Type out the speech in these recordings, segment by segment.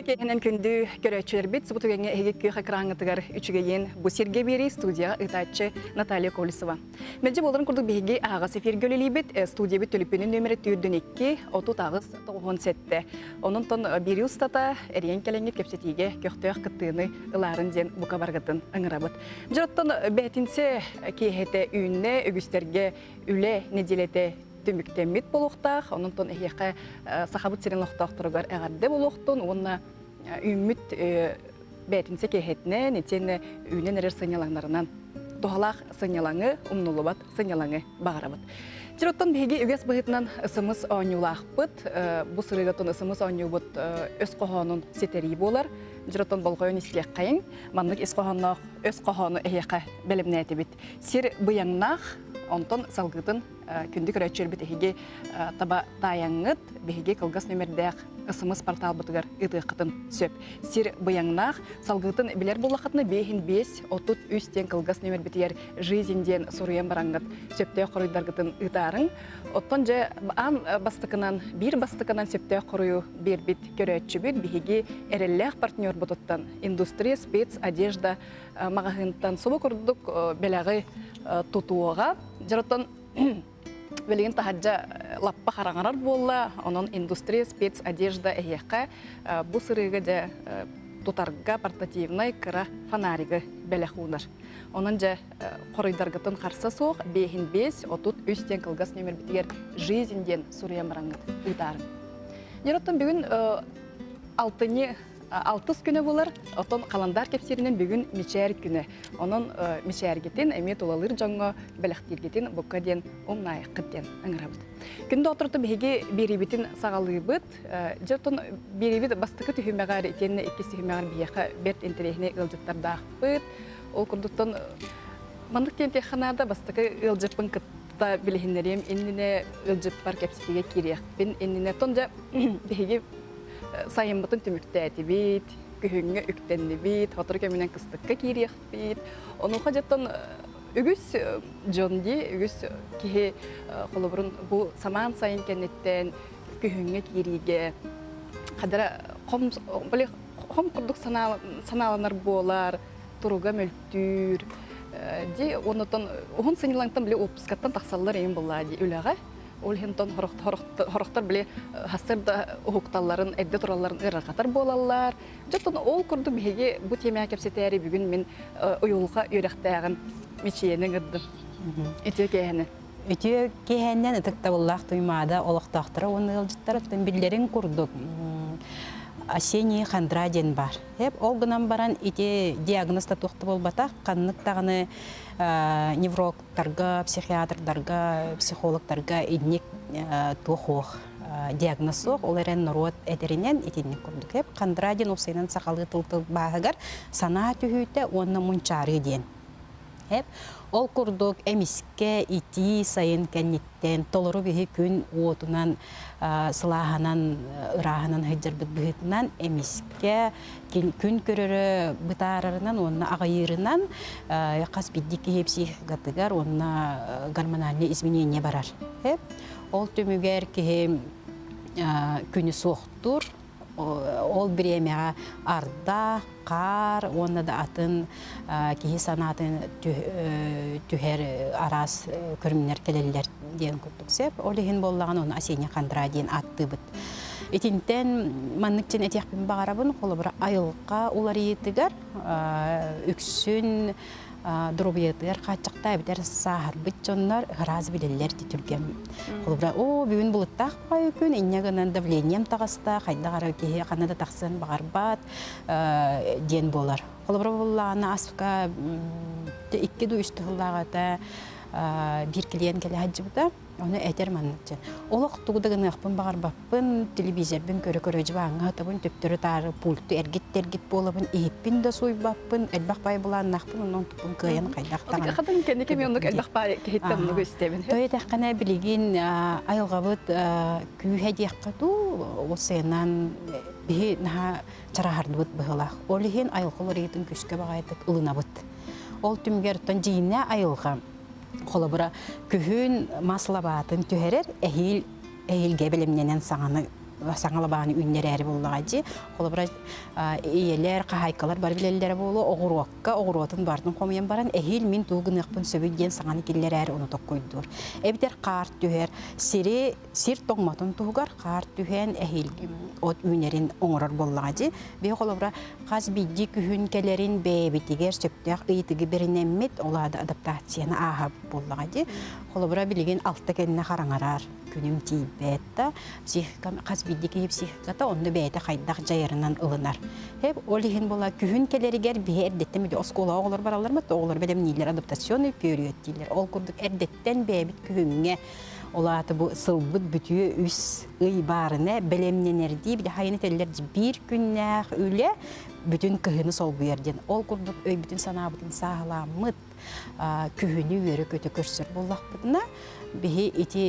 Кенен күндү көрөчүлөр бит субутугеңе эгекке хакраңытыгар үчүгейен бу Сергей Бери студия ытачы Наталья Колесова. Мелже болдырын курдук беги агас эфир гөлелибит студия бит төлүпүнүн нөмөрү 4-2 отутагыз 97. Онун тон бери устата эриен келеңет кепсетиге көктөк кыттыны ыларын ден бука баргатын ыңырабыт. Жороттон бетинсе кехете үйүнне өгүстерге үле неделете түмүктемит болуктах, онун тон эхеке сахабыт сирен лохтохторгар эгерде болуктун, онна үмүт бетинсе кехетне, нетен үйнен эрер сынялаңнарынан тухалах сынялаңы, умнулубат сынялаңы багарабыт. Жироттон беги үгес быгытынан ысымыз оңюлахпыт, бу сырыгатын ысымыз оңюбут өз кохонун сетери болар. Жироттон болгойон истек кайын, мандык өз кохону эхеке белемнети бит. Сир быяңнах, онтон салгытын күндүк көрөчөр бит эхеге таба таяңыт, беге кылгас нөмердек ысымыз портал бутыгар ытыкытын сөп. Сир быяңнах, салгытын билер боллахатны 5-5-33 тен кылгас нөмер битер жизньден суруян бараңгыт сөптө коройдаргытын ытарын. Оттон же ан бастыкынан, бир бастыкынан сөптө корою бир бит көрөчү бит беге эреллек партнер бутуттан индустрия спец одежда магазинтан собо курдук белагы тутууга жараттан Велеген тахаджа лаппа хараңарар болла, онон индустрия спец одежда эхеққа бу сырыга да тутарга портативный кыра фонарига белехунар. Онон же коройдаргытын қарса соқ 5-5-33 тен кылгас нөмер битигер жизньден суруян бараңгыт ыйтарын. Жараттан бүгін 6 күні болар, отон қаландар кепсерінен бүгін мечер күні. Onun мечергетін әмет олалыр жаңға бәліқтергетін бұққа ден омнайыққыттен ыңырабыд. Күнді отырты беге беребетін сағалыбыд, жертон беребет бастықы түхімеғар етеніне екес түхімеғар бейеқа берт интерехіне ұлжыттарды ақпыд. Ол күрдіктен мандық тентеханада бастықы ұлжыппын кытта білігінерем, еніне ұлжыппар кепсетеге керекпін, еніне тонжа беге сайынбытын түмікті бит, күхіңі үктенді бит, отыр көмінен кыстыққа керек бит. Оның қажеттен үгіс жонди, үгіс кеге қолыбырын бұл саман сайын кәнеттен күхіңі кереге қадара қом құрдық саналанар болар, тұруға мөлттүр. Оғын сынылаңтан біле опыскаттан тақсалылар ең болла өліға. Ол хентон хорохтар біле хастырда уһукталларын, әдді тураларын ырақатар болалар. Жоттон ол күрді беге бұ темея кепсетәрі бүгін мен ойылға үйректәғін мечиенің ұрдым. Үтіе кейхені? Үтіе кейхеннен үтікті боллақ тұймада олықтақтыры, оны ұлжыттар өттен білдерін күрдік. Осенний хандраден бар. Ол гынан баран ите диагнозда тоқты болбатақ, қаннық тағыны неврологтарға, психиатрдарға, психологтарға иднек тоқуық диагноз соқ, оларен нұрот әдерінен етеннен көрдік. Хандраден опсайынан сақалы тылтыл бағығар сана түйіті оны мұнчары ден. Ол күрдік әміске ити сайын кәнеттен толыру бейі күн уотынан сылағынан, ұрағынан ғыджар бұд бұғытынан әміске күн көрірі бұтарарынан, онына ағайырынан қас биддекі хепсі ғатығар, онына гормональны изменение барар. Ол төмігер кеге күні соқтыр, ол біремеға арда, қар, оны да атын кейі санатын түхер арас көрімнер келелер ден күттіксеп. Ол ең боллаған оны Осенний хандра ден атты бұд. Етінтен маннықчен әтеқпен бағарабын, қолы бір айылға олар етігер, үксін, дұрубиетігер қатшықта әбітер сағыр бұд жонлар ғыраз білелер детілген. Қолы бір, бүгін бұлыттақ бай күн, енегінен давлением тағаста, қайда қара кейі қанада тақсын бағарбат ден болар. Қолы бір болағына асыпқа 2-3 ғылағата bir клиент келе хаджы бұда, оны әтер маннықчы. Олық тұғыдығын ұқпын бағарбаппын, телевизорбін көрі-көрі жыбаңға табын, төптірі тары пульты әргет-тергет болабын, еппін да сойбаппын, әлбақ бай бұлан нақпын, оның тұпын қиян қайдақтаған. Қадын кәнеке мен ондық әлбақ бай кехеттен мұны көстебін. Той тәққана білеген айылғабыд күйе дейққаду, осыянан бейі наға чарағардыбыд бұғылақ. Олығын айылғылар етін күшке бағайдық ұлынабыд. Ол түмгерттен жиіне айылға. Қолыбыра күхін маслабатын түхерер, әйілге білімненен саңаны саңала бааны үннер әрі боллағади. Қолыбыра иелер, қағайқалар бар білелері болу, оғыруаққа, оғыруатын бардың қомыен баран, әйіл мен туғын ұқпын сөбейден саңаны келер әрі ұнытық қойдыр. Әбітер қар түхер, сир тоңматын туғар, қар түхен әйіл от үнерін оңырар боллағади. Бей қолыбыра қаз бидді күхін келерін бәйбетігер сөптіғ ұйтығы бірінеммет, олады адаптацияны аға боллағади. Қолыбыра білеген алты кәліне қараңарар. Күнім тейбетті, қаз бидді кейіп психиката, онды бәйті қайдақ жайырынан ылынар. Хеп, олығын бола күхін келерігер бей әрдеттен бейді оскола оғылар баралар мат, оғылар бәлем нейлер адаптационы период дейлер. Ол күрдік әрдеттен бәйбіт күхінге олаты бұл сылбыт бүтіе үс үй барыны бәлемненерді, біде хайыны тәлілер бір күннәқ үлі бүтін күхіні сол бұйерден. Ол күрдік өй бүтін санабытын сағыламыт күхіні өрі көті көрсір боллақ бұдына. Бихи ити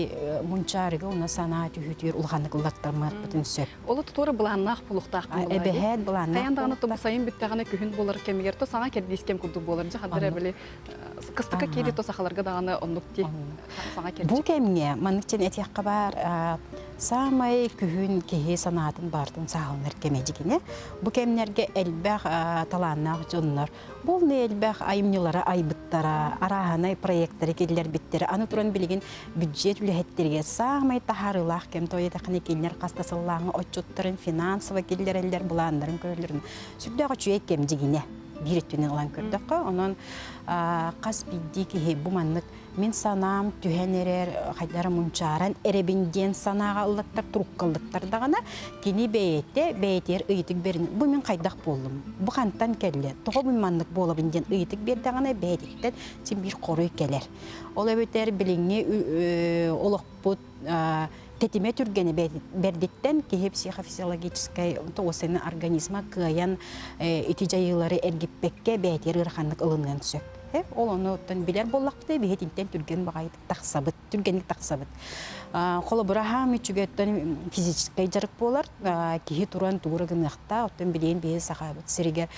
мунчарыга уна сана түһүтүр улганнык улаттармак бүтүн сөп. Олы туторы буланнах булуктак булар. Эбехет буланнак. Каяндагына то сайын биттагына күһүн болар кемигер то саңа кердискем курду болар. Жахадыр биле кыстыкка кири то сахаларга даганы оннукти саңа керди. Бу кемге маныкчен этиякка бар самай күһүн кеһи санаатын бартын саалнар кемежигине. Бу кемнерге элбах талааннак жоннор. Бул не элбах айымнылары айбыттара, араханай проекттары келер биттери. Аны туран билеген бюджет үлехеттерге самай тахарылах кем тойда каны келер кастасыллаңы отчоттарын финансово келер элдер буландарын көрөлөрүн. Сүрдөгө чуек кемжигине бир түнү алан көрдөккө. Онон кас бидди ки бу маннык мен санам түһенерер хайдары мунчаран эребинден санага аллаттар туруккалдыктар дагана кини бейтер ыйтык берин. Бу мен кайдак болдум. Бу кантан келди. Того бу маннык болобинден ыйтык бер дагана бейтиктен син бир корой келер. Ол эбетер билиңи олокпут тетиме түргені бердиттен кеhe психофизиологической тоосының организма кыян итижайылары эргиппекке бәйтер ырханлык ылынған сөп. Ол оны оттан билер боллақпыды, бейетінтен түрген бағайды тақсабыт, түргенлік тақсабыт. Қолы бұраға мүчігеттен физическай жарық болар, кеhe туран туғырығынықта, оттан білейін бейі сақабыт. Сірігер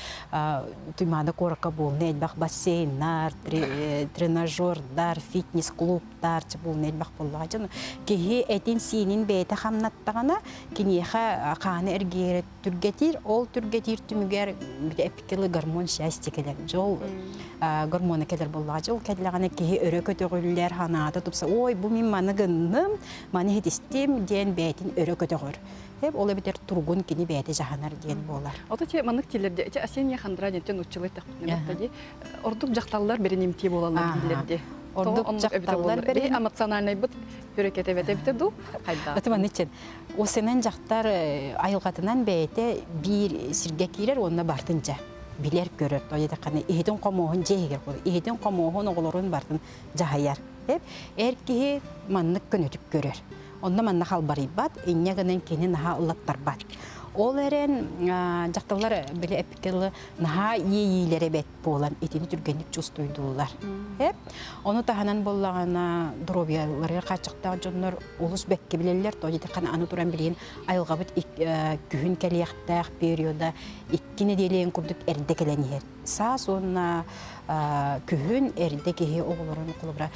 тұймады қорыққа болын, әлбақ бассейнар, тренажердар, фитнес-клубтар болын әлбақ болуға. Кеhe әтін сенің бейті қамнаттағана, кенеға қаны әргері түргетір, ол түргетір түмігер әпікелі гормон шәсті келер. Жол гормоны келер болуға. Жол кәділіғаны кеhe өрі көтіғілер ханаты тұпса, ой, бұл мен маны гынным, маны хетістем ден бәйтін өрі көтіғыр. Олы бітер тұрғын кені бәйті жағанар ден болар. Ота те манық телерде, Асения хандра дентен учылы тақпытын. Ордық жақталылар беренемтей болалар келерде. Ордық жақталылар берен эмоциональный бұд хүрекет әбет ду қайда. Атыман ечен, осынан жақтар айылғатынан бәйті бір сірге кейлер, онына бартынша. Билер көрөр, ойда қаны ehidin қомоғын жегер қой. Ehidin қомоғын оғылырын бартын жағайар. Әркеге маннық күн өтіп көрөр. Онда манна хал бар ибат, инне гынан кені наха ылаттар бар. Ол әрен жақталар біле әпікелі наха ейілері бәт болан, етені түргенlik чувствуйдулар. Оны таханан болағана дробиялары қачықтағы жонлар олыс бәкке білелер, ойда қаны аны туран білейін айылғабыт күхін кәлияқтақ периода иккіне дейлейін күрдік әрді кәләнер. Саас онына күхін әрді кеге оғылырын құлыбыра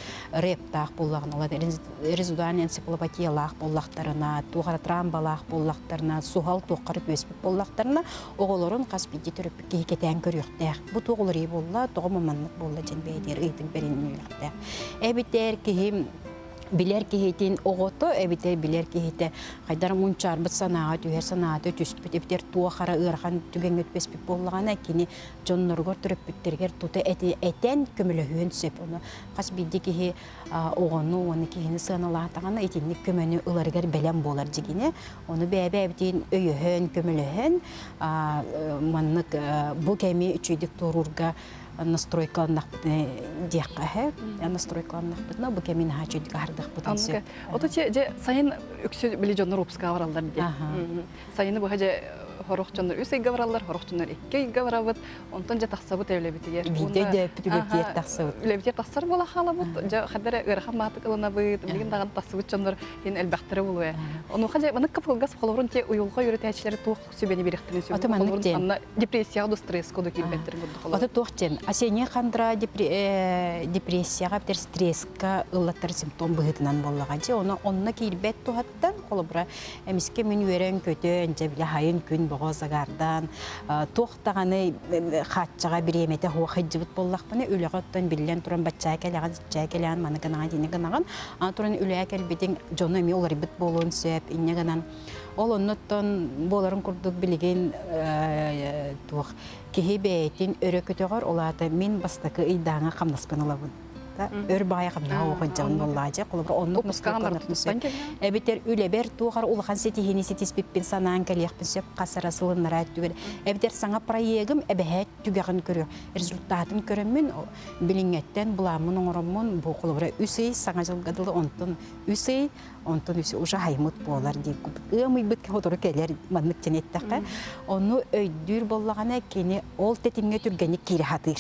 рептақ болағын олады, резудан энцефалопатиялақ болақтарына, туғара трамбалақ болақтарына, суғал тоққарып өспіп болақтарына оғылырын қаспиде түріп кеге кетен көріқтәқ. Бұ тоғылыр ей болла, тоғы маманлық болла жән бәйдер, ұйтың бәрін үйліқтәқ. Әбітер кеге билер кехетин оғото, әбітер билер кехеті қайдар мұнчарбыт санаға түйер санаға түспіт, әбітер туа қара ұрған түген өтпеспіп болғана кені жоннорғыр түріп бүттергер туты әтен көмілі үйін сөп. Оны қас биді кехе оғыны, оны кехені сығаналағатағана әтенік көмені ұларғар бәлем болар дегені. Оны бәбі әбітен өйіхін, көміліхін, маннық бұл кәме үчейдік тұрурға настройкаланнах диякка настройкаланнах бутна бу кемин хачуд гардах бутансы. Ото че сайын өксө биле жонор упска баралдар ди. Сайыны бу хаже хорохчоннор үс эйге баралар, хорохчоннор икки эйге барабыт, онтон же тахсабыт эвлебитигер. Видео де пүтүлөтер тахсабыт. Үлебитер тахсар бола халабыт, же хадара ырхан матык ылынабыт, билген даган тахсабыт чоннор ен элбахтары болуэ. Ону хажа маны капылгас холорун те уюлга үйрөтәчләре тух сүбени бирехтен сүбени. Анна депрессия до стресс коду килбеттер болду холор. Ото тохтен, асене хандра депрессияга бир стресска ыллаттар симптом быгытынан боллага же, онна килбет тухаттан холобра эмиске мен үйрен көтөн же биле хайын күн богозагардан тохтаганы хатчага биремете хохыжбыт боллакпаны үлөгөттөн билен туран бачча келаган жичча келан маны гана дине ганаган туран үлөя келбитин жоно ми олар бит болон сөп иннеганан ол онноттон боларын курдук билген тух кихибетин өрөкөтөгөр олата мен бастакы ыйдаңа камдаспан алабын. Өр бая камна окуйжан боллажы колбур оннук мусканатмысы. Эбитер үлебер тугар улхан сетихини сетиспиппин санаан келиякпин сөп касарасылыннара түгел. Эбитер саңа проегим эбехет түгөгөн көрө. Результатын көрөмүн билиңеттен буламын оңоромун бу колбур үсей саңа жылгадылы онтон үсей уже хаймыт болар деп. Ымый бит хотору келер маннык женеттакка. Ону өйдүр боллагана кени ол тетимге түргени кири хатыр.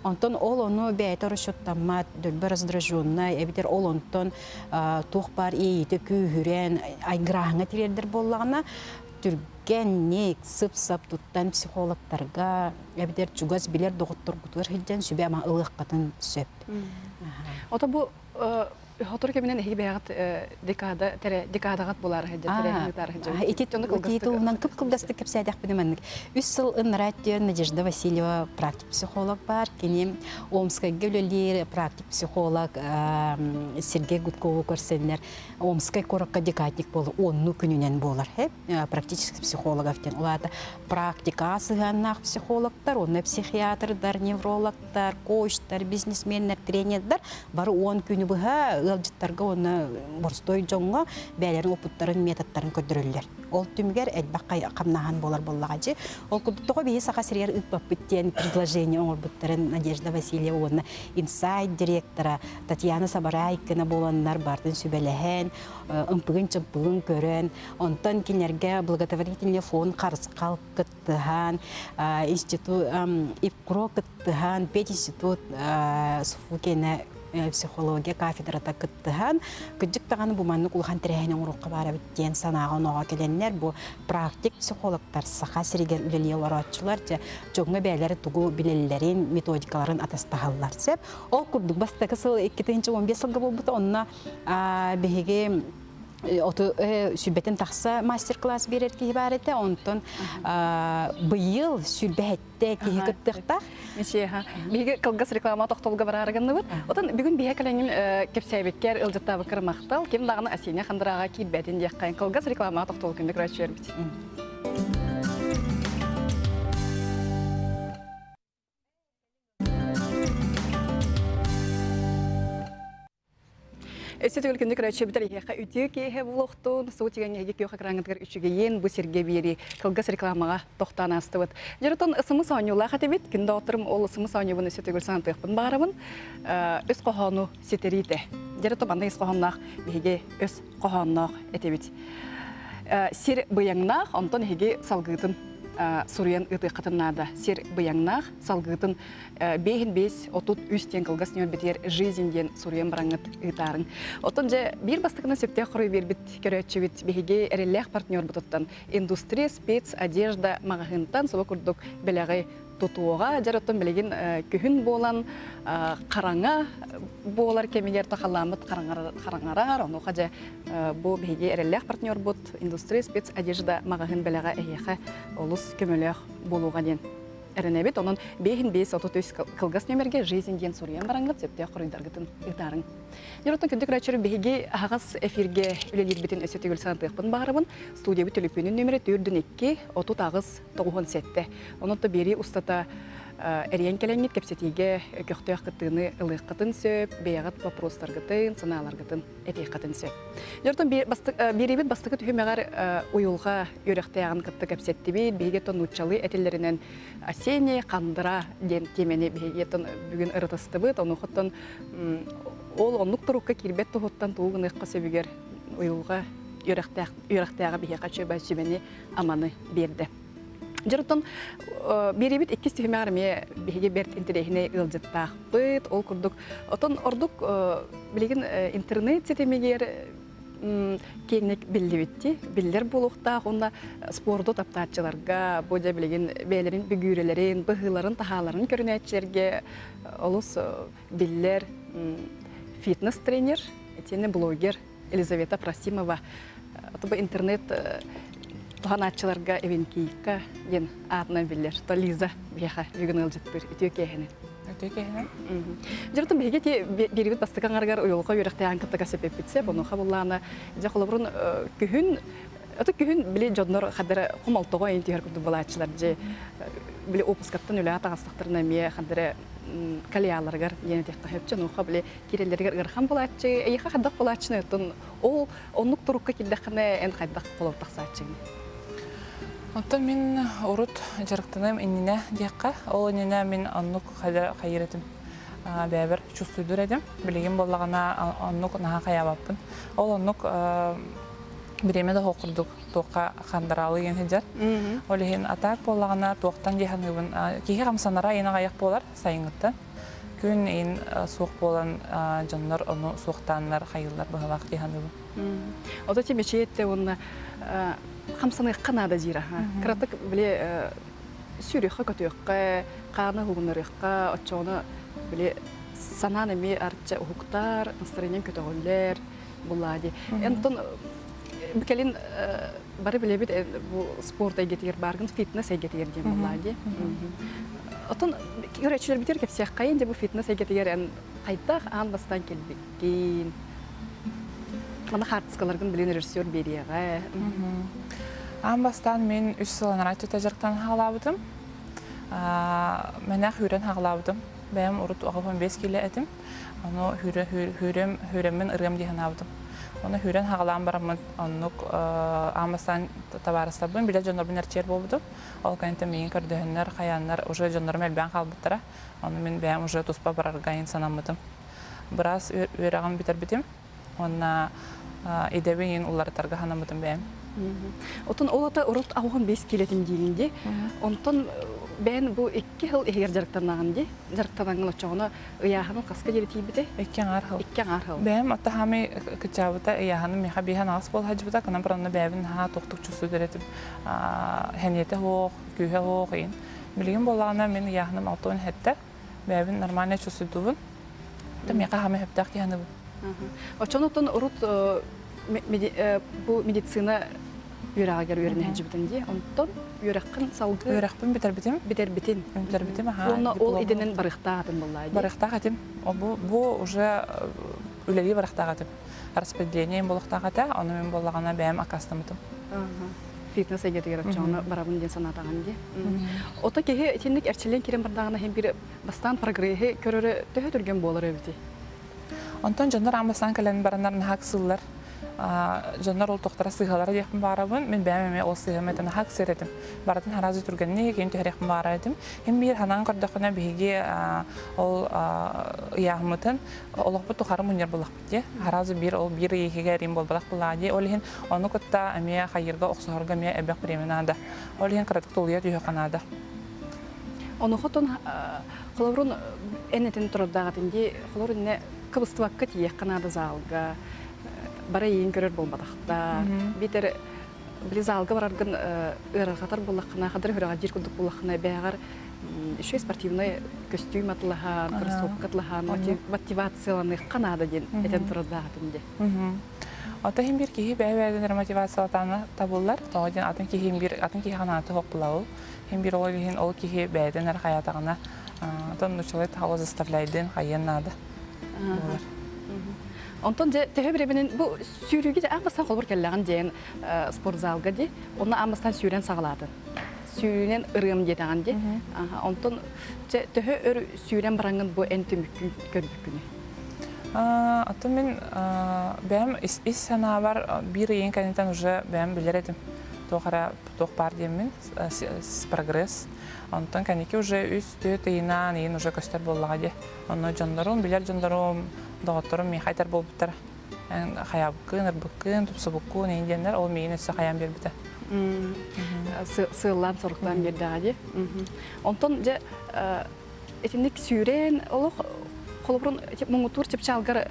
Онтон ол ону бәйтер шоттамат дөлбөр раздраженный, эбитер ол онтон тухпар ийте күйүрен айграхыңа тирердер боллагана түрген нек сып-сап туттан психологтарга эбитер чугас билер доготтор кутур хиджан сүбе ама ылык катын сөп. Ото бу Хотор кеминен эги бягат декадагат болар хеде тереңдер хеде. Ититунан кып-кыпдасты кепсәдәк бинемәнник. 3 ел Инратия Надежда Васильева практик психолог бар. Кенем Омская гөлелер практик психолог Сергей Гудков көрсеннәр. Омская коракка декатник болу. Онну күнүнен болар. Практический психологов тен. Уларда практика сыганнак психологтар, онны психиатрдар, неврологтар, коучтар, бизнесменнер, тренердар бары 10 күнү буга ылжыттарга оны борстой жоңго бәлерин опуттарын методтарын көдөрөллөр. Ол түмгер элбакка камнахан болар боллагачы. Ол кудуктого бии сака сирер ыппап биттен предложение оңорбуттарын Надежда Васильева оны инсайт директора Татьяна Сабарайкина боланнар бардын сүбелehen ымпыгын чымпыгын көрөн. Онтон кинерге благотворительный фонд карыскал кыттыхан институт ипкро кыттыхан пединститут суфукене психология кафедрата кыттыхан кыджык таганы буманны кулхан терехинен урукка бара биттен санаган ога келеннер бу практик психологтар саха сиригер үлелиялар атчылар же жоңга бәйләре тугу билелләрин методикаларын атастагаллар сеп ол курдук бастакы сыл 2-15 жылга болбута онна беге ото сүббетен тахса мастер-класс берер ки барете онтон быйыл сүббетте ки кыттыкта мечеха биге кылгас реклама токтолга барарыгынны бут отон бүгүн бие калеңин кепсәбеккер ылжыттабы кырмактал ким дагыны асене хандрага килбетин яккан кылгас реклама токтол күндө көрөчүрбүт. Эстетик күндү көрөчү битер яка үтү кеһе влогтун сутиган яги кёха крангытыр үчүгейен бу серге бери кылгас рекламага токтанастыбыт. Жаратон ысымы сонюла хатебит күндө отурум ол ысымы сонюбун эстетик сантыпын барабын өс кохону сетерите. Жаратон андай кохоннак биге өс кохоннак этебит. Сир быяңнак онтон хеге салгытын Сурьян ыты катыннада сер быяңнах салгытын бейхин бейс отут үстен кылгас нёрбетер жизнь ден Сурьян бараңыт ытарын. Отон же бир бастыкына септе хорой бербит көрөчүбит беге эреллех партнер бутуттан индустрия спец одежда магазинтан соба курдук белегай тутуога жараттан билеген күһүн болан караңа болар кемигер тахаламыт караңарар ону хажа бу беге эреллех партнер бут индустрия спец одежда магазин белега эйха олус көмөлөк болууга ден эренебит онун бейхин бейс ототөс кылгас нөмерге жизнь ден Сурьян бараңгыт септе хоройдаргытын ытарын. Жараттан күндүк рачыры беге агас эфирге үлелирбитин өсөтөгүл сантыпын барыбын студия бүтөлүпүнүн нөмери 4-2 отут агыс 97. Онотто бери устата Эриен келеңит кепсетиге көктөк кытыны ылык кытын сөп, беягат вопростар кытын, сыналар кытын, этек кытын сөп. Жортон беребит бастыкы түһүмөгөр уюлга өрөктөгөн кытты кепсеттибит, бегетон учалы этеллеринен Асене кандыра ден темени бегетон бүгүн ырытыстыбыт, ону хоттон ол онлук турукка кирбет тоһоттан туугун ыкка сөбүгөр уюлга өрөктөгө беге качыбай сүбени аманы берди. Жарыттан беребит 2 түйме армия биһиге берт интерехине ылжыттаахпыт, ол курдук. Отон ордук билеген интернет сетемегер кеңнек билдибитти, биллер болуктаах, онда спорду таптаатчыларга, божа билеген бээлерин, бүгүрелерин, быһыларын, тахаларын көрүнәтчилерге олус биллер фитнес-тренер, этене блогер Елизавета Просимова. Отоба интернет туханаатчыларга эвенкийка ген атынан биллер. То Лиза бияха бүгүн ылжыттыр, итөкехене. Жарыттан биһиге те берибит бастыкаңаргар уйолга үйрәктә анкытыга сепеп битсе, буну хабылланы жакылыбырын күһүн ата күһүн биле жоднор хадара кумалтыга интихар күрдү балачылар же биле опускаттан үлә тагыстыктырына ме хадара калияларгар яны текка хепче ну хабле киреллергер гырхан балачы эйха хадак балачны тон ол оннук турукка килдәхне эн хадак болот таксачы. Онтон мен урут жарыктаным иннине диякка, ол иннине мен аннук хайыретим бәбір чувствуйдур едим. Билеген боллагана аннук наха хаябаппын. Ол аннук биремеде хокурдук тоққа хандаралы ген хеджар. Ол еген атак боллагана тоқтан деханыбын. Кеге камсанара ена гаяк болар сайыңытта. Күн ен суық болан жаннар оны суықтаннар хайылар бахалак деханыбын. Ота темечетте онна хамсаны канада жира. Кратык биле сүйрөккө көтөккө, каны хугунарыкка, очону биле сананами арча хуктар, настроение көтөгөллөр булади. Энтон бикелин бары биле бит бу спорт эгетер баргын, фитнес эгетер дем булади. Отон көрөчүлөр битер кеп сяк кайын бу фитнес эгетер эн кайта анбастан келбекин. Мана хартскаларгын билен режиссер берияга. Амбастан мен 3 сыланар айтыта жарықтан хағылабыдым. Мәнәқ хүрен хағылабыдым. Бәйім ұрыт 15 келі әдім. Оны хүреммен ұрғым дейін абыдым. Оны хүрен хағылам барамын. Онық амбастан табарыстабын. Біле жонорбын әрчер болбыдым. Ол кәнті мен көрдігінлер, қаянлар уже жонорым әлбән қалбыттыра. Оны мен бәйім уже тұспа барарғайын санамыдым. Біраз өрағым бітір бітім. Оны едебен ең ұларытарға ханамыдым бәйім. Отон олата урут ауган 5 келетим дигинде. Онтон бен бу 2 жыл эгер жарыктанаган жарыктанаган очогуна ыяханын каска жерти бите. 2 архыл. 2 архыл. Бен ата хами кычабыта ыяханын меха бихан ас бол хажбыта канан баранна бәбин ха токтук чусу деретип хенете хо, күһе хо кыйын. Билген болгана мен ыяханын алтын хетте бәбин нормально чусу дубун. Меха хами хептак яны. Очонотон урут бу медицина юрагер юрне жибденди, онтон юраккын салгы. Юракпын битербитим? Битербитин. Битербитим, аха. Оны ол иденен барыктагатын буллайды. Барыктагатым. Бу уже үлели барыктагатым. Распределение болуктагата, аны мен боллагана бәм акастымытым. Фитнес эгетер очону барабын ден санатаган ди. Ота кеге тиндик эрчилен кирен бардагына hem бир бастан прогресси көрөрө төһөтүргөн болор эбити. Онтон жандар амбасан кален бараннарын хаксыллар. Жандар ол тоқтара сыйгалары дияқпын барабын, мен бәмеме ол сыйгаметен хак серетім. Баратын харазы түргенне кейін төхерекпін бара едім. Hem bir hanан көрдіқына бейге ол яғмытын олықпы тұқары мұнер болақпы де. Харазы бір ол бір екеге рим бол болақ бұлади. Ол ехін оны күтті әме қайырға оқсығырға ме әбәқ біременады. Ол ехін қыратық тұлғия түйеқанады. Оны құтын қылырын әнетін тұрдағатынде қылырын кыбыстываққа тиеқанады залға. Бара ең көрер болмадақта. Бетер біліз алғы барарғын ұрағатар болақына, қадар ұрағат жер күндік болақына бәғар еще спортивный костюм атылаған, кроссовка атылаған, мотивацияланы қанады ден әтен тұрдағатынде. Ата хем бір кейі бәйбәйден мотивациялатаны табылар. Тоғаден атын кейі қанаты хоқ бұлауыл. Хем бір ол кейі бәйден әр қаятағына атын ұчылай тағы заставляйден қайыннады. Онтон төһө биребинин бу сүйрүүгө амбастан колбур келлеген деген спорт залга ди. Оны амбастан сүйрен сагалатын. Сүйренен ырым детеген ди. Онтон төһө өр сүйрен барангын бу энтимүккүн көрбүккүнү. Ата мен бәм ис сана бар бир ең канетан уже бәм билер едим. Тоқара тоқ бар демин прогресс. Онтон канеки уже үстө тыйнан ен уже көстөр боллага ди. Оны жандарым билер жандарым доғыттырым мен қайтар болып біттір. Қаябыққын, ұрбыққын, тұпсыбыққын, енденлер ол мейін өсі қаян бер біті. Сыылан сорықтан бердіға Онтон же этинник сүйрен олық қолыбырын мұңытур тепчі алғар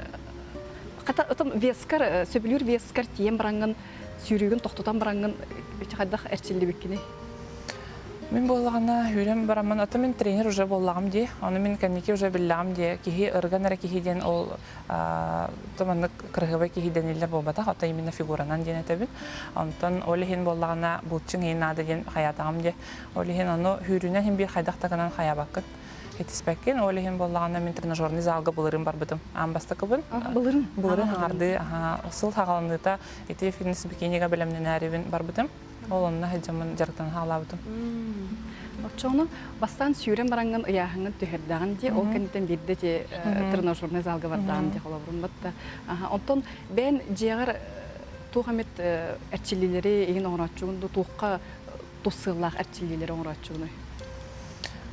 қата ұтым вескар, сөбілер вескар тиен бараңын сүйрегін тоқтотан бараңын қайдақ әрчелі беккені. Мен болағына үйрем барамын. Ата мен тренер уже болағым де. Оны мен кәнеке уже білағым де. Кехи ырған әрі кехиден ол тұманды қырғыбай кехиден елдер болбата. Ата именно фигуранан ден әтәбін. Онтан олихен болағына бұлтшың ең ады ден хаятағым де. Олихен оны үйрінен хем бір қайдақтағынан хая баққын. Кетіспәккен, олихен болағына мен тренажерный залға бұлырын бар бұдым. Амбасты қыбын. Бұлырын ағарды. Сыл тағалындыта еті фитнес бікенеге білімнен әребін бар бұдым. Ол онына хәджамын жарықтан халабыдым. Отчоны бастан сүйрен бараңын ұяғыңын түйірдіғын де, ол кәнеттен берді де тренажерный залға бардағын де қолабырын бәтті. Онтон бән жеғар туғамет әрчелелері еген оңыратчуғынды туыққа тосылақ әрчелелері оңыратчуғыны.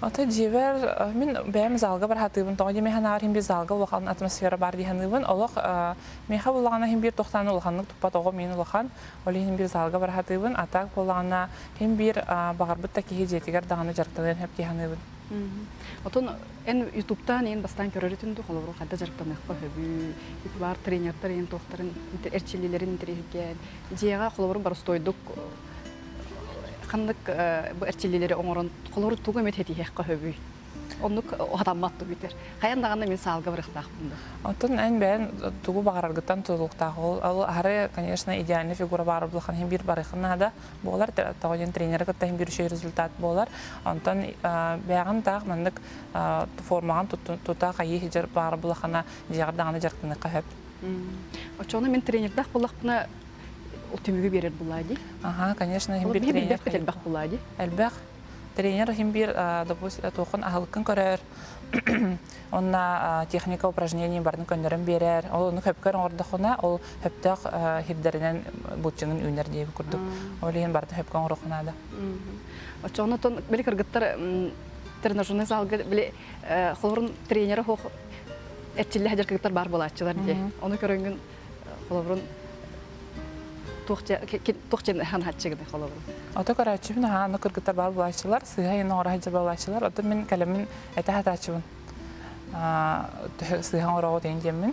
Ата жевер мен бәм залга бар хатыбын тоғы деме ханар хим бир залга улахан атмосфера бар диханыбын олох меха булагана хим бир тохтаны улаханны тупа тоғы мен улахан оли хим бир залга бар хатыбын атак булагана хим бир багарбыт таки жетигер даганы жарктан хеп диханыбын. Отон эн ютубтан эн бастан көрөрүтүндү колобуру кайда жарктан экпа хөбү бар тренерлер эн тохтарын эрчилилерин интереген жега колобуру бар стойдук қандық бұл әртелелері оңырын қолыр туғы мет әті еққа хөбүй. Онық оғадаматты бітер. Қаяндағанда мен салғы біріқтақ бұнды. Онтын ән бән туғы бағарарғыттан тұзылықтағы ол. Ол ары, конечно, идеальный фигура бары бұлқан хем бір барықына да болар. Тағыден тренері күтті хем бір үшей результат болар. Онтын бәғын тақ мәндік формаған тұта қайы хежер бары бұлақына жағырдағаны жарқтыны қағып. Очоны мен тренердақ бұлақпына ол төмігі берер бұлады? Ага, конечно, хем бір тренер. Ол бәқ бұлады? Әлбәқ. Тренер хем бір тоқын ағылықын көрер. Онна техника упражнений барын көндерін берер. Ол оны хөпкер оңырдықына, ол хөптақ хердерінен бұлтшыңын үйнер дейбі күрдік. Ол ең барды хөпкен оңырықынады. Очоны тон білі кіргіттар тренажерный залғы білі қолырын тренері хоқ әтчілі әдер кіргіттар бар болатшылар де. Оны көріңгін қолырын тоқчен хан хатчыгыды қолабырын. Ота көрәтшібін аны кыргыттар бар бұлайшылар, сыға ең оңыра хәджі бұлайшылар. Ота мен кәлемін әті хатачыбын. Сыға оңыра дейін демін.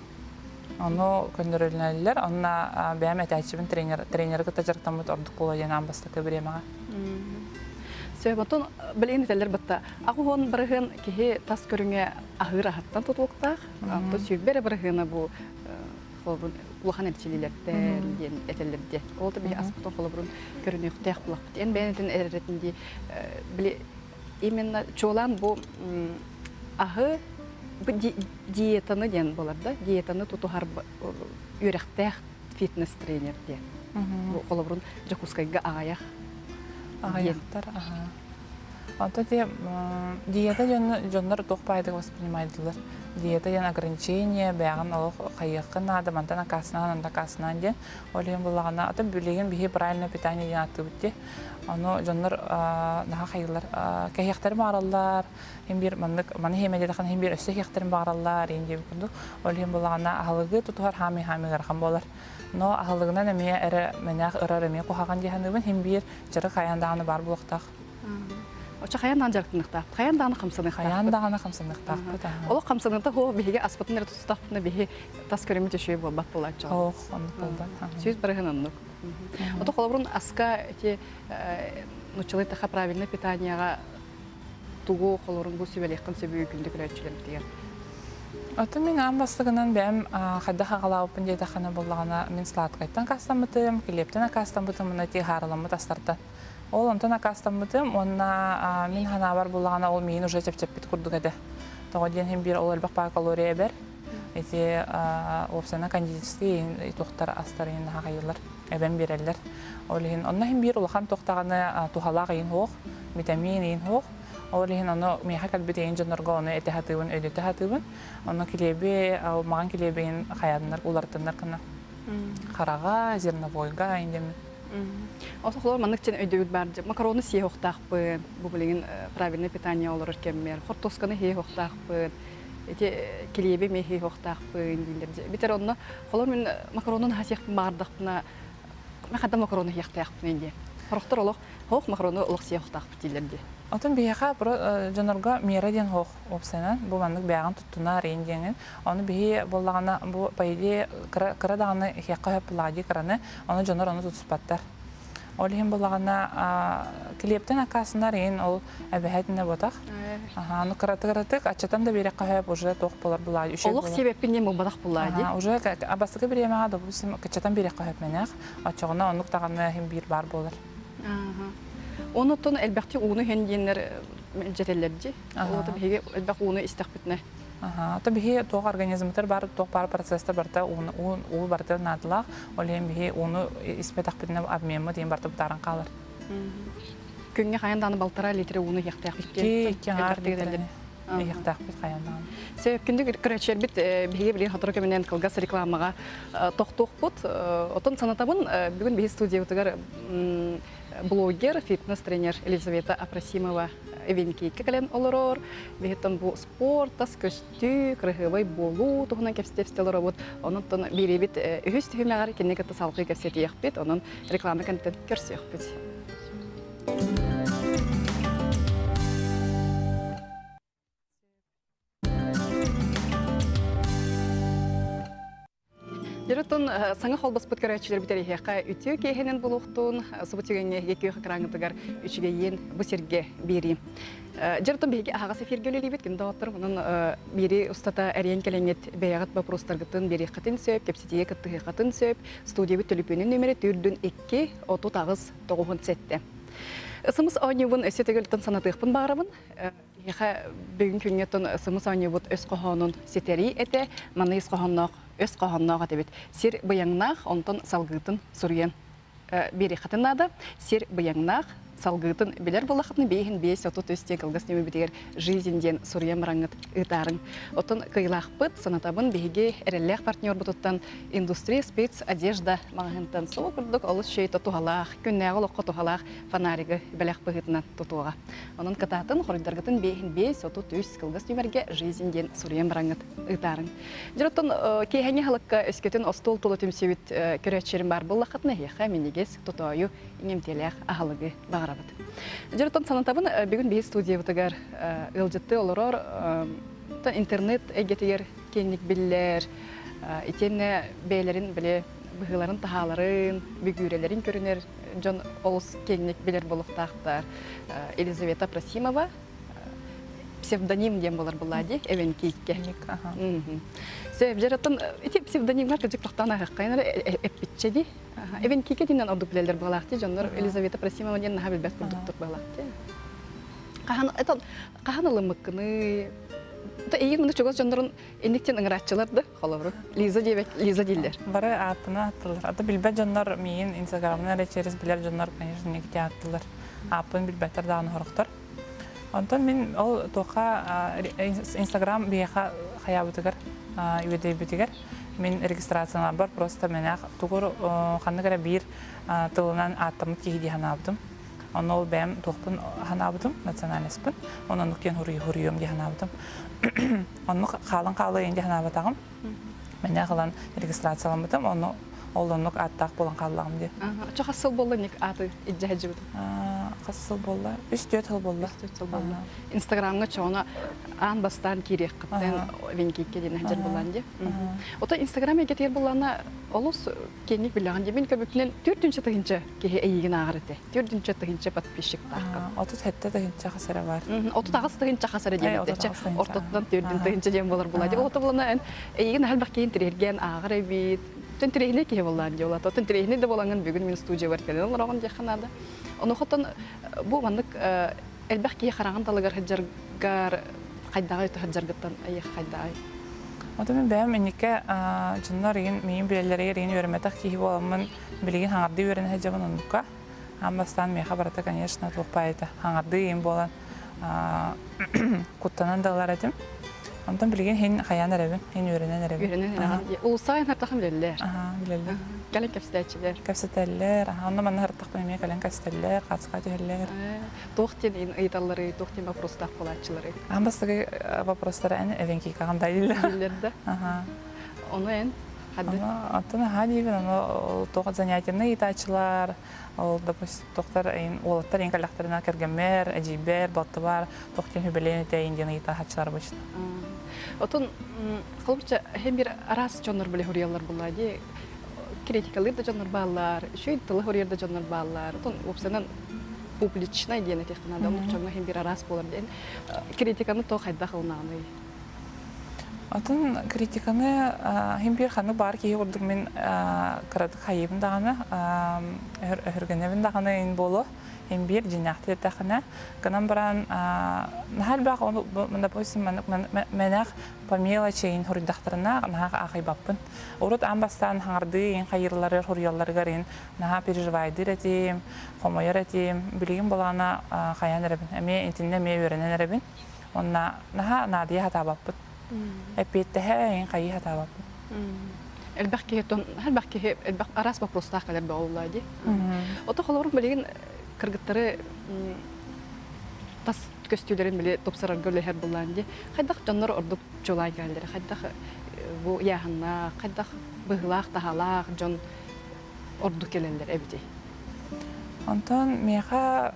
Оны көндірілінәлілер. Онына бәйім әті хатчыбын тренері күтті жарықтан бұд ордық болу дейін амбасты көбіремаға. Сөйбатон білейін етелер бұтта. Ағы оң бірігін кеге тас көріңе ағыр ағаттан тұтылықтақ. Сөйбері бірігіні бұл улахан әрчелелерден әтелерде. Ол да бі аспытын қолыбырын көріне құтаяқ бұлақ бұд. Ен бәйінетін әріретінде біле именно чолан бұл ағы диетаны ден боларда. Диетаны тұтығар үйректәқ фитнес тренерде. Бұл қолыбырын жакускайға ағаяқ. Ағаяқтар, аға. Ата диета жондар тоқпайды воспринимайдылар. Диета ян ограничение, бәғын олық қайықын ады, мантан акасынан, анда акасынан ден. Олеген болағына, ата бөлеген бігі правильное питание ден аты бүтте. Оны жондар наға қайылар. Кәйектері бағаралар, маны хемедедіқан хем бір өсі кәйектерін бағаралар, ендегі күнді. Олеген болағына ағылығы тұтығар хами ғарқан болар. Но ағылығынан әме әрі мәнәқ ұрар әме қоғаған дейханығын хем бір жыры қаяндағаны бар болықтақ. Оча қаяндағын жарықтынықтақ, қаяндағыны қымсынықтақ. Қаяндағыны қымсынықтақ. Ол қымсынықта ол бейге аспытын әрі тұтыстақпына бейге тас көремі тешуе болбат болат жау. Оқ, ондық болды. Сөз бірігін ондық. Оты қолабырын аска нұчылы тақа правильный питанияға туғу қолабырын бұл сөбелеқін сөбі өкілді көрәтшілер бітігер. Оты мен амбастығынан бәм қайда қағалауыпын дейді қана болағына мен сладкайттан қастан бұтым, келептен қастан бұтым, мұна тей ғарыламы тастартан. Ол онтан акастан бұтым, онна мен хана бар болағына ол мейін уже чеп-чеп бит күрдік әді. Тоға ден хем бір ол әлбақ бар калория бәр. Эти опсана кондитерский тоқтар астар ең қайылар, әбән берелер. Онна хем бір олақан тоқтағаны тухалақ ең хоқ, витамин ең хоқ. Олеген оны меха кәлбет ең жонырға оны әті хатыбын, өйдеті хатыбын. Оны келебе, маған келебең қаядынлар, олардынлар қына. Қараға, зерновойға ендемін. Осы қолар манықтен өйдеуіт барды. Макароны сие оқтақпын, бұл білеген правильный питание олар өркеммер. Хортосканы хей оқтақпын, келебе ме хей оқтақпын дейлерде. Бетер онына қолар мен макаронын хасияқпын бағырдақпына, мен қадда макароны хияқтаяқпын енде. Хорохтор олох хох махрону олох сиохтах битилерди. Отын бияха жанорга мера ден хох опсенен, бу мандык бияган туттуна рейн деңин. Оны бии боллагана бу пайди кыра даганы хиякка хөп лади кыраны, оны жанор оны тутуспаттар. Ол хем боллагана клептен акасына рейн ол әбәһәтне ботак. Аны кыратык ачатан да берекка хөп уже тох болар булади. Олох себеппинне мо бадак булади. Уже абасыгы биремага да бусим качатан берекка хөп менәк. Ачыгына онук таганы хем бир бар болар. Онотон элбәхти уны хендинер жетеллерди. Олото биге элбәх уны истәхбитне. Ата бихи тоқ организмтер бар, тоқ бар процесстер барта ул барта надылақ, олем бихи оны испетақ бітіне обменмі дейін барта бұтарын қалыр. Күнге қаянданы балтара литре уны яқтақ біткен? Кеңар литре яқтақ біт қаянданы. Себеп күнді күрәтшер біт біге білген қатыры көменен қылғас рекламаға тоқ-тоқ бұд. Отын санатабын бүгін бігі студия өтігер блогер, фитнес-тренер Елизавета Апрасимова эвенкейке кален олорор. Бехеттен бу спорт, тас көстү, крыхывай болу, тухунан кепстепстелер обут. Онын биребит үхіс түймеғар кеннекетті салқы кепсеті еқпет, оның реклама контент көрсі еқпет. Жеротон саңа холбас бүткәрәчиләр битәр яққа үтү кейһенен булуктун субутигәнгә яки хакраңгытыгар үчүгә ен бу серге бери. Жеротон беге ага сефергеле либет киндә оттыр монын бири устата әрен келеңет бәягат вопростаргытын бери хатын сөп, кепситие кытты хатын сөп, студия бүтлүпүнүн нөмере 4-2 оту тагыз 97. Ысымыз ойныбын өсетегелтен санатыгын багырабын. Яха бүгүн күнгөтөн ысымыз ойныбыт өс кохонун сетери эте, маныс кохоннок өс кохоннок атебит. Сир быяңнах онтон салгытын сурген бери хатынада, сир быяңнах салгытын билер булахытны бейхин бейс отут өсте кылгас неме битер жизньден сурген мараңыт ытарын. Отон кыйлахпыт санатабын беге эреллех партнер бутуттан индустрия спец одежда магынтан сол курдук олус шейто тухалах, күннәгы локко тухалах фонарига белях пыгытна тутуга. Онун кататын хорыдаргытын бейхин бейс отут өс кылгас немерге жизньден сурген мараңыт ытарын. Жиротон кейхәне халыкка өскөтөн остол толу төмсөбүт көрөчөрүн бар булахытны яха менегес тутою иңемтелех ахалыгы Жертон санатабын бүгін бей студия бұтығар ылжытты олорор интернет әгетігер кенік білілер, итенне бейлерін біле бұғыларын тағаларын, бүгүрелерін көрінер, жон олыс кенік білер болуқтақтар. Елизавета Апрасимова псевдоним дем болар бұлади, әвен кейтке. Сөйіп жертон псевдонимлар көжік тоқтан ағыққайынар әппетчеді. Эвен кике динен ордук билелер балакты, жоннор Елизавета Апрасимова ден наха билбет курдуктук балакты. Каханылы мыккыны. Та эйин мында чогос жоннорун эндиктен ыңыратчыларды холобру. Лиза дилер. Бары атына аттылар. Ата билбет жоннор мейин инстаграмына речерис билер жоннор, конечно, негде аттылар. Апын билбеттер дағаны хорықтар. Онтон мен ол тоқа инстаграм бияқа хаябытыгар, үйедей бүтігер. Мен регистрацияна бар, просто менәк тугур ханны кара бир тылынан аттымыт кейді ханабдым. Оны ол бәм тоқпын ханабдым, национальный спын. Оны кен хуруйым де ханабдым. Оны қалын енде ханабатағым. Менәк қалан регистрацияланбытым, оны олынық аттақ болан қалылағым де. Чоқ асыл болы нек аты иджа жібіді? Қасыл болла, 3-4 жыл болла. Инстаграмға чоғына аң бастан керек қыттен венкейке дейін әжер болан де. Ота инстаграм егетер болана олыс кенік біліған де. Мен көбіктінен 4-ші тұхынша кеге әйеген ағыр еті. 4-ші тұхынша подписчик таққым. Отыз әтті тұхынша қасыры бар. Отыз ағыз тұхынша қасыры деймді. Ортотынан 4-ші тұхынша дейм болар болады. Ота болана әйеген әлбақ кейін тірерген ағыр әбейт. Төн тірейіне кеге болан де олады. Төн тірейіне де болаңын бүгін мен студия бар келен олар оған жақынады. Оны хотон бу мандык элбах ки хараган талыгар хаджаргар кайдагы хаджаргаттан аяк кайдагы. Ото мен бәм минеке жыннар еген мен билелерге еген өрмәтак ки боламын билеген хаңарды өрен хаҗабын онука. Амбастан мен хабарата конечно топайта. Хаңарды еген болан куттанан дагылар этим. Антон билеген хен хаян арабын, хен өренен арабын. Өренен. Улсай нартахым билелер. Билелер. Кален кепстәчиләр. Кепстәләр, аны мен хартак белмәй кален кепстәләр, катска төһәләр. Тохтин ыйталлары, тохтин вопростар булачылары. Амбастагы вопростар әне эвенки кагандай диләр. Диләрдә. Оны эн хадды. Аттана хадибин, аны тоғы занятияны итачылар, ол, допустим, тоқтар, олаттар ең калақтарына кергемер, әжейбер, балтыбар, тоқтен хүбелен еті индияны итачылар башты. Отон, қалбыча, hem bir aras жоннор біле хурьялар бұлады, критикалыр да жоннор баллар, шөй тылы хурьяр да жоннор баллар, отон, опсанан публичная дені текінады, оның жоңна hem bir aras болар дейін, критиканы тоқ айда қылнаны. Атын критиканы химбир ханы бар кей ордук мен кырадык хайыбын даганы өргөнөбүн даганы ин болу химбир жинакты тахына канан баран нахал баг мында допустим менах по мелочи ин хурдактарына нага ахайбаппын урут амбастан хаңарды ин хайырлары хурьялларга ин нага переживайдыр этим хомояр этим билигин болгана хаян эребин эме интинне ме өрөнөн эребин онна нага надия хатабаппын эппеттеһе кайы хатабап. Элбәкке тон, хәлбәкке элбәк арас вопростах калар баулады. Ото холорым билеген кыргыттары тас көстүләрен биле топсарар гөлләр булланды. Хайдак жоннор ордук жолай галдыр. Хайдак бу яһанна, хайдак быглак тахалак жон ордук келендер эбди. Антон меха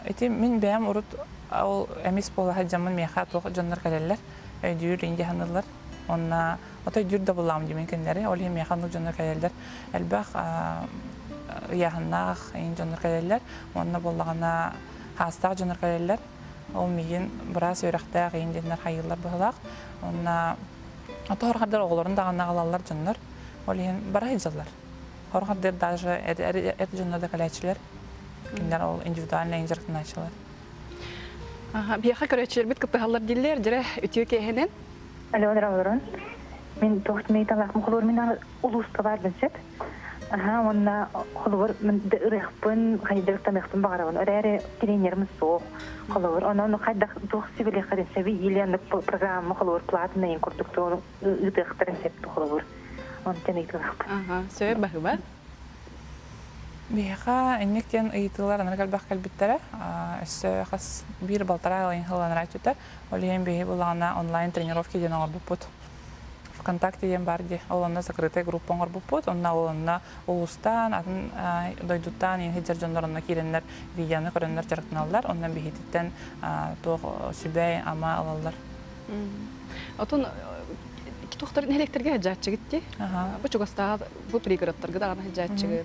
эти мин бәм урут ал эмис бола хаҗамын меха тох жоннор калерлер. Ödür ince hanırlar. Ona ota yurda bulam diye kendileri. Olhem yahanlık canlar kayarlar. Elbaq yahannak in canlar kayarlar. Ona bollağına hasta canlar kayarlar. Olmayan biraz öğretler inceler hayırlar buhlaq. Ona ota horqadar oğulların dağına alallar canlar. Olhem bara hicallar. Horqadar даже это canlar da kalayçılar. Kendiler ol individualne incertini açılar. Бияха көрәчелер бит кытыгаллар диллер, жара үтүе кехенен. Алло, здравствуйте. Мен тохт мейталах мухлор мен улуска бар бенсет. Онна хулур мен дырыхпын, хайдырыкта мехтун багарабын. Өрәре тренерimiz соқ. Хулур, онна хайдах тох сибеле хаден севи елендик программа хулур платный ен курдук то ыдыктырын сеп хулур. Он тенейталах. Сөй бахыба. Бияха эннектен ыйтылар анаргал бахкал биттәре. Өссө хас бир балтара алын хылан райтыта. Олен бие булана онлайн тренировки ден арбупут. ВКонтакте ден барди. Олонна закрытая группа арбупут. Онна олонна улустан, атын дойдуттан ин хиджер жондорунна киреннер видеоны көрөннөр жарыктыналар. Ондан бихиттен тог сүбәй ама алалар. Отон тохтарын электрге жаатчы гитти. Бу чугаста бу пригородтарга да жаатчы.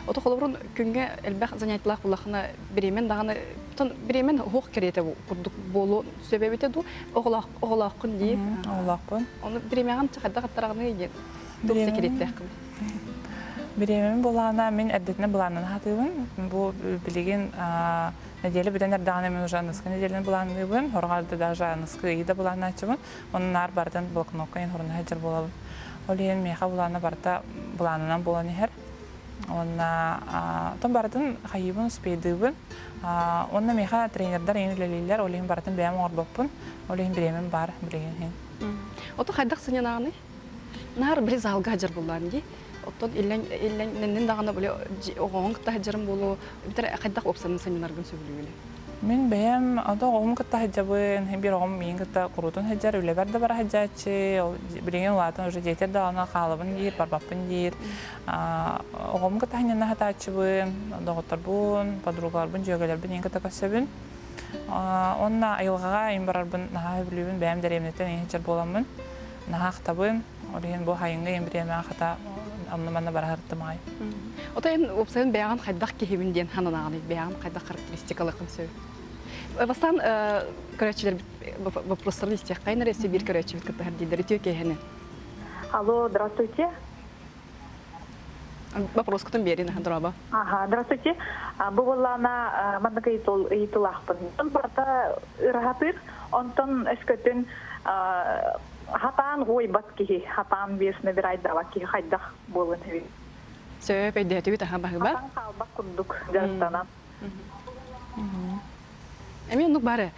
Ото холорун күнгө элбах занятылар булахына биремен даганы тон биремен хук керете курдук болу себебите ду оглакын ди. Оглакын. Оны биремен чакырда каттарагыны иген. Доксе керете акым. Биремен булана мен әдетне буланын хатыбын. Бу билеген неделе биденер даганы мен уже ныскы неделен буланыбын. Хоргарды даже ныскы иде буланачыбын. Онун ар бардан блокнотка ин хорна хаҗыр булабы. Олен меха булана барта буланынан буланы хер. Онна том бардын хайыбын успейдыбын. Онна меха тренердар еңлелейлер, олейін бардын бәйім орбаппын, олейін біремен бар білеген хен. Ото қайдақ сынен ағыны? Нар бір залға жыр болан, Оттон илленнен дағына біле оғауын қытта хаджарым болу, бітір қайдақ опсанын сынен арғын сөйлеуілі. Мен бәйім оғым қытта хаджабын, бір оғым мен қытта құрутын хаджар, өлебер да бар хаджачы, білеген олатын уже жетер дағына қалыбын дейір, барбаппын дейір. Оғым қытта ханенна хатачыбын, доғыттарбын, подругаларбын, жөгелербін, ең қытта көсөбін. Онна айылғаға ең барарбын, наға білуін бәйім дәремнеттен ең хаджар боламын. Наға қытабын, олеген бұл хайынға ең бір емен қыта анныманна бара хырттымай. Ота ен опсайын бәяған қайдақ кехебінден ханын ағаны, бәяған қайдақ характеристикалықын сөй. Бастан көрәтшілер вопростарды істеқ қайнар әсе бір көрәтші біт кітті әрдейдері түйе кейхені. Алло, здравствуйте. Вопрос күтін берін, дұраба. Здравствуйте. Бұл олана мандыға етілақпын. Тон барта ұрағатыр, онтон өскөтін хатан ой бат кихи, хатан бесіне бір айдава кихи хайдақ болын хеви. Сөп әйдәті бит аға бағы ба? Хатан қалбақ күндік жарыстана. Әмен ұнық бары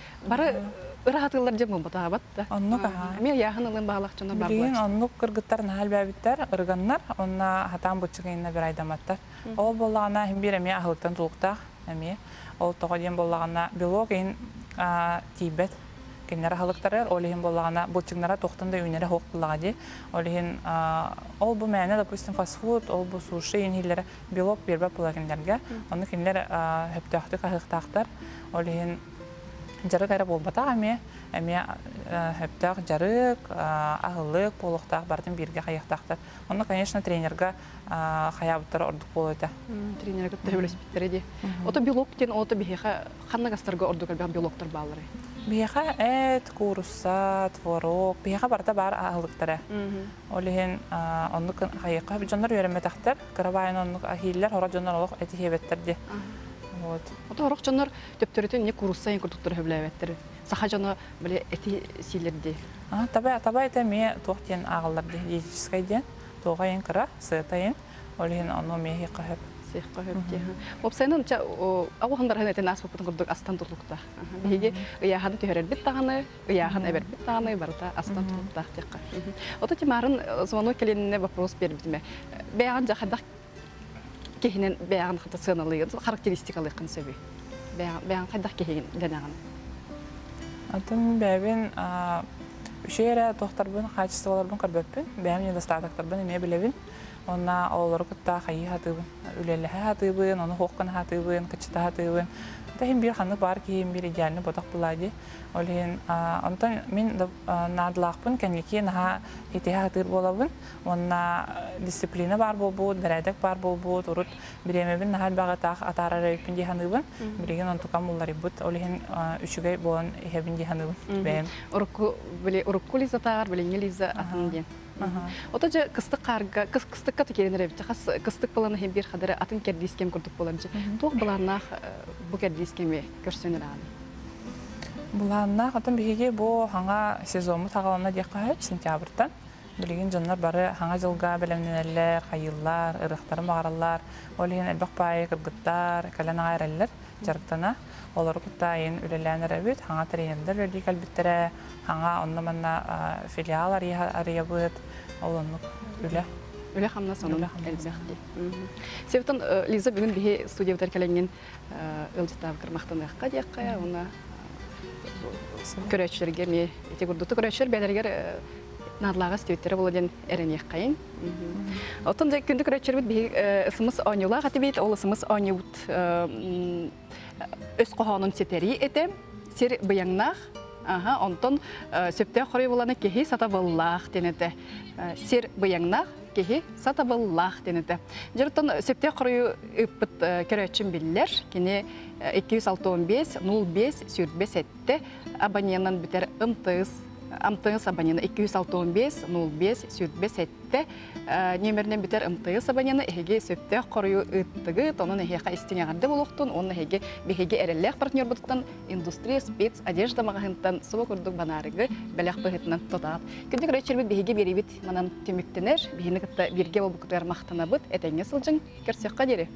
ұрағатылар жем бұл бұта бат. Оннық аға. Әмен яғын ұлын бағалақ жонар бар Білген оннық кыргыттарын хәл бәбіттер, ұрғаннар, онна хатан бұтшығайына бір айдаматтар. Ол болағына бір әме ағылықтан тұлықтақ, әме. Ол тоға ден болағына белок ең тейбет киннер халыктар олиһин боллагана булчугнара тохтан да үнере хоктулагади олиһин ол бу мәне допустим фастфуд ол бу суши инһиллере белок бербе плагиндерге оны киннер хөптөхтү кахыктактар олиһин жарык ара болбата эме хөптөх жарык ахылык болохтак бардын бирге хаяктактар оны конечно тренерга хаябыттар ордук болот Тренерге төбөлөспүттөр эди. Ото белоктен ото бихеха ханнагастарга ордук белоктор баалары. Бияха эт, куруса, творог, бияха барда бар ахылыктары. Олиһин оннук хайыкка жоннор үйрөнмөтактар, карабайын оннук ахиллер, хора жоннор олох эти хебеттерди. Вот. Ото орок жоннор төптөрөтөн не курусса курдуктар хөблөбөттөр. Саха жоно биле эти силерди. Таба это ме тохтен агыллар диетический ден, тога ен кара, сытайын. Олиһин онно мехи кахып. Сыйкка хөпти. Опсайнын ча агылгандар ханетен аспыптын курдук астан турлукта. Биге ыяхан төһөрөр бит таганы, ыяхан эбер бит таганы барда астан турлукта текка. Ото тимарын звонок келинне вопрос бербитме. Бяган жахадак кехинен бяган хата сыналыгы, характеристикалык кын сөбү. Бяган кайдак кехин денаган. Атын бәбин үшере тохтарбын, качестволорбун көрбөппүн. Бәбин недостатоктарбын эме билебин. Онна олар кытта хайы хатыбын, үлелеһе хатыбын, оны хоккан хатыбын, кычта хатыбын. Тахин бир ханы бар кийим бир идеальны ботак булади. Олин онтон мен надлакпын, кенеки наха итеһе хатыр болабын. Онна дисциплина бар болбут, бередек бар болбут, урут биремебин нахал багатах атарары ипин диханыбын. Бириген онтукам буллар ибут. Олин үчүгөй болон эхебин диханыбын. Бэм. Урукку лизатар, биле лиза атынден. Ото же кыстык карга, кыстыкка текеренер бит. Хас кыстык баланы хем бир хадары атын кердискем курдук боланчы. Тог баларнах бу кердискеме көрсөнөр аны. Буланнах атын биге бу ханга сезонму тагалана дия кайып сентябрьтан. Билген жоннор бары ханга жылга белемнелер, хайыллар, ырыктар, магараллар, олеген элбакпай, кыргыттар, калана айраллар жарыктана. Олар кутайын үлеләнер бит, ханга тренерлер үлди калбиттере, ханга оннаманна филиалар арыябыт, олонук үле. Үле хамна сонун элбекти. Себептен Лиза бүгүн бихи студия өтөркеленген ылжытап кырмактаныкка диякка, уна көрөчүлөргө ме эти курдукту көрөчүлөр белергер надлага стүйттері болуден әрінек қайын. Отын да күнді көрөтчер бит бейік ысымыз оңюла қаты бейт, ол ысымыз оңюут өз қоғанын сетері еті, сер бұяңнақ, онтон сөпті қорой боланы кехи сата боллақ денеті. Сер бұяңнақ, кехи сата боллақ денеті. Жұрттан сөпті қорой үппіт көрөтчін білілер, кені 265-05-47 абоненнан бітер ымтыз, МТС абонена 265-05-47 нөмірінен бітер МТС абонена әйге сөпті қорыю үттігі, оның әйге істенеғарды болуқтын, оның әйге бейге әрелләқ партнер бұдықтан индустрия, спец, одежда мағағынтан сұлы күрдік банарығы бәләқ бұғытынан тұтат. Күнді көрәтшербет бейге беребет манан төміктенер, бейіні күтті берге ол бұқытығар мақтана бұд, әтәңе сылжың көрсеққа дері.